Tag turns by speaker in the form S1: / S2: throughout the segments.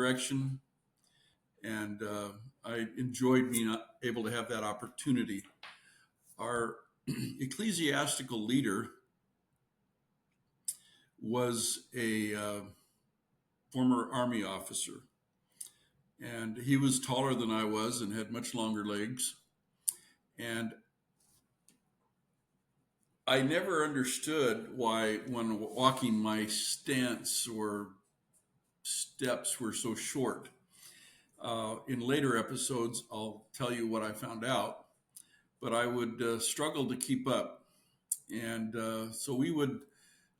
S1: direction, and I enjoyed being able to have that opportunity. Our ecclesiastical leader was a former Army officer, and he was taller than I was and had much longer legs. And I never understood why, when walking, my stance or steps were so short. In later episodes, I'll tell you what I found out, but I would struggle to keep up. And so we would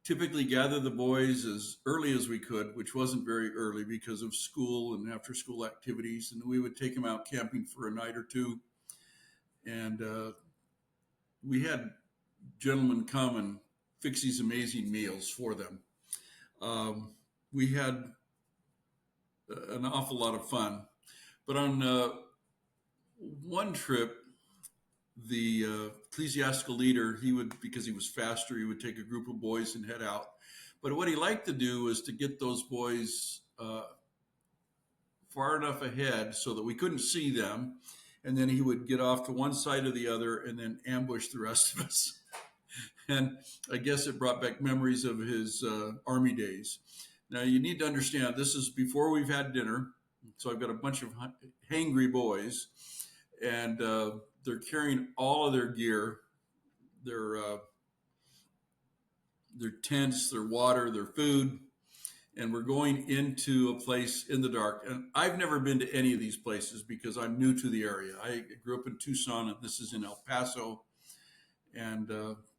S1: typically gather the boys as early as we could, which wasn't very early because of school and after school activities. And we would take them out camping for a night or two. And we had gentlemen come and fix these amazing meals for them. We had an awful lot of fun. But on one trip, the ecclesiastical leader, he would, because he was faster, he would take a group of boys and head out. But what he liked to do was to get those boys far enough ahead so that we couldn't see them. And then he would get off to one side or the other and then ambush the rest of us. And I guess it brought back memories of his Army days. Now, you need to understand, this is before we've had dinner. So I've got a bunch of hangry boys, and they're carrying all of their gear, their tents, their water, their food, and we're going into a place in the dark. And I've never been to any of these places because I'm new to the area. I grew up in Tucson, and this is in El Paso. And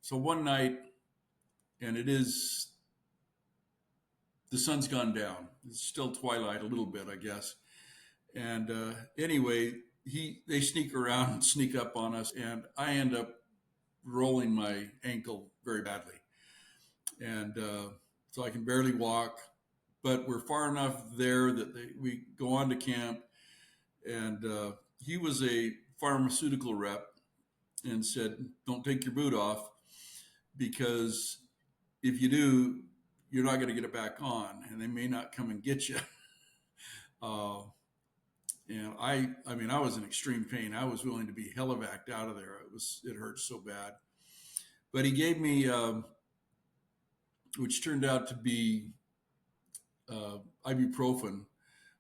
S1: so one night, and the sun's gone down. It's still twilight a little bit, I guess. And anyway, they sneak around and sneak up on us, and I end up rolling my ankle very badly. And so I can barely walk, but we're far enough there that we go on to camp. And he was a pharmaceutical rep and said, "Don't take your boot off, because if you do, you're not going to get it back on, and they may not come and get you." And I mean, I was in extreme pain. I was willing to be helivaced out of there. It hurt so bad. But he gave me, which turned out to be ibuprofen,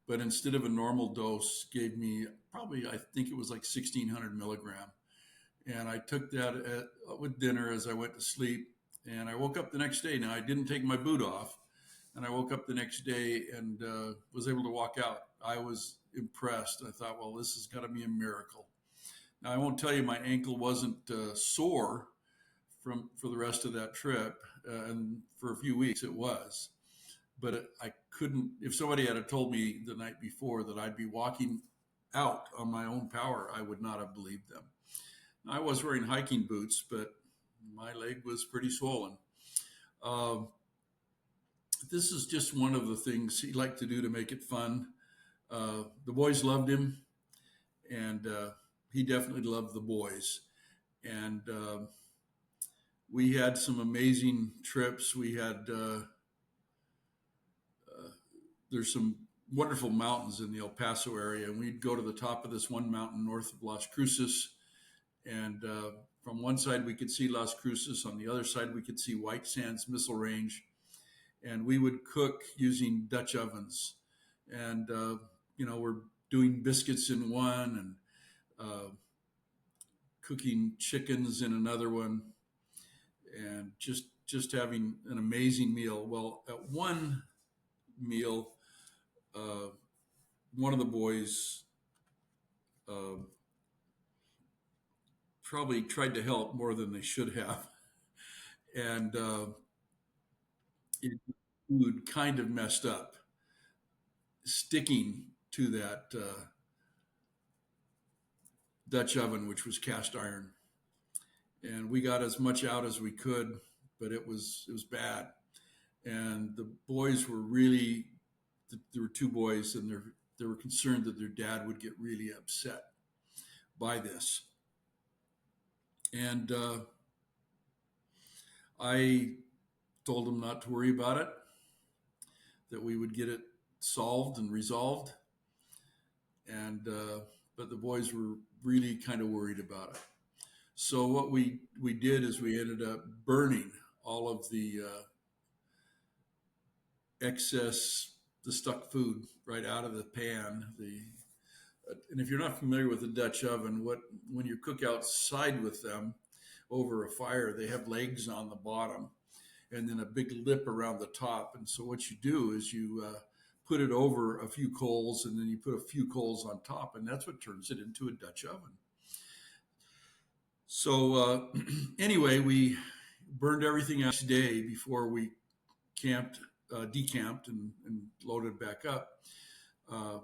S1: but instead of a normal dose, gave me probably, I think it was like 1,600 milligram. And I took that with dinner as I went to sleep. And I woke up the next day. Now, I didn't take my boot off. And I woke up the next day and was able to walk out. I was impressed. I thought, well, this has got to be a miracle. Now, I won't tell you my ankle wasn't sore for the rest of that trip. And for a few weeks it was. But I couldn't, if somebody had told me the night before that I'd be walking out on my own power, I would not have believed them. I was wearing hiking boots, but my leg was pretty swollen. This is just one of the things he liked to do to make it fun. The boys loved him, and he definitely loved the boys. And we had some amazing trips. We had, there's some wonderful mountains in the El Paso area, and we'd go to the top of this one mountain north of Las Cruces. And from one side, we could see Las Cruces. On the other side, we could see White Sands Missile Range. And we would cook using Dutch ovens. And, we're doing biscuits in one and cooking chickens in another one, and just having an amazing meal. Well, at one meal, one of the boys probably tried to help more than they should have. And food kind of messed up, sticking to that Dutch oven, which was cast iron. And we got as much out as we could, but it was bad. And the boys were really, there were two boys, and they were concerned that their dad would get really upset by this. And I told them not to worry about it, that we would get it solved and resolved. And but the boys were really kind of worried about it. So what we did is we ended up burning all of the excess, the stuck food right out of the pan. The And if you're not familiar with the Dutch oven, what when you cook outside with them over a fire, they have legs on the bottom and then a big lip around the top. And so what you do is you put it over a few coals, and then you put a few coals on top, and that's what turns it into a Dutch oven. So anyway, we burned everything out each day before we decamped, and loaded back up. Uh,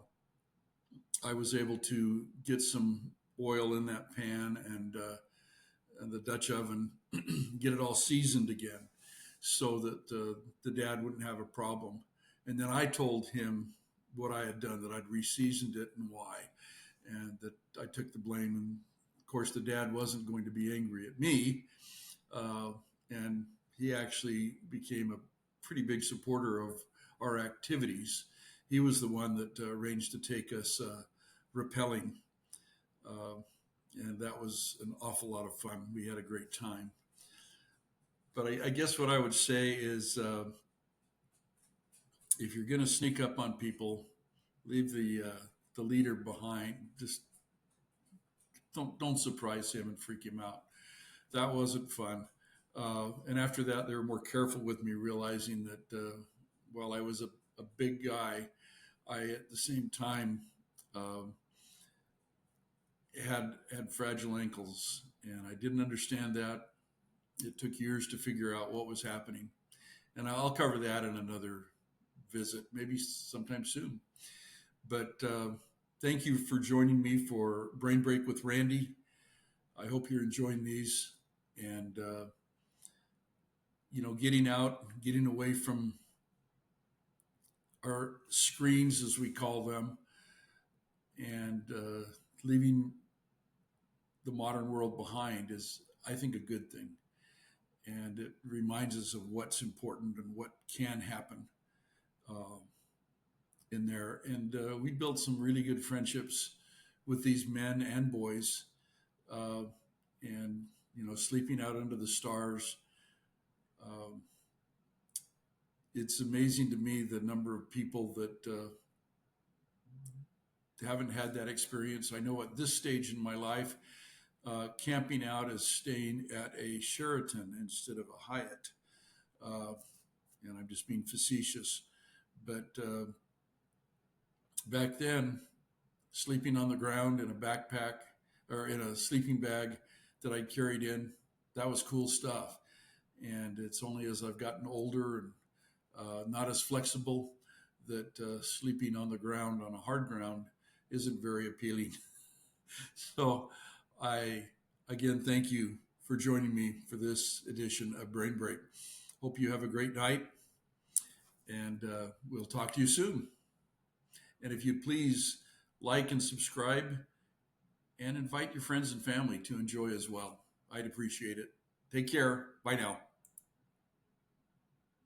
S1: I was able to get some oil in that pan and the Dutch oven, get it all seasoned again, so that the dad wouldn't have a problem. And then I told him what I had done, that I'd reseasoned it and why, and that I took the blame. And of course, the dad wasn't going to be angry at me, uh, and he actually became a pretty big supporter of our activities. He was the one that arranged to take us rappelling, uh, and that was an awful lot of fun. We had a great time. But I guess what I would say is, if you're going to sneak up on people, leave the leader behind. Just don't surprise him and freak him out. That wasn't fun. And after that, they were more careful with me, realizing that while I was a big guy, I at the same time uh, had fragile ankles, and I didn't understand that. It took years to figure out what was happening, and I'll cover that in another visit, maybe sometime soon. But thank you for joining me for Brain Break with Randy. I hope you're enjoying these, and getting out, getting away from our screens, as we call them, and leaving the modern world behind is, I think, a good thing. And it reminds us of what's important and what can happen uh, in there. And we built some really good friendships with these men and boys, uh, and sleeping out under the stars. Um, it's amazing to me the number of people that haven't had that experience. I know at this stage in my life, camping out is staying at a Sheraton instead of a Hyatt. Uh, and I'm just being facetious. But back then, sleeping on the ground in a backpack or in a sleeping bag that I carried in, that was cool stuff. And it's only as I've gotten older and not as flexible that sleeping on the ground, on a hard ground, isn't very appealing. So I, again, thank you for joining me for this edition of Brain Break. Hope you have a great night, and we'll talk to you soon. And if you please like and subscribe, and invite your friends and family to enjoy as well. I'd appreciate it. Take care. Bye now.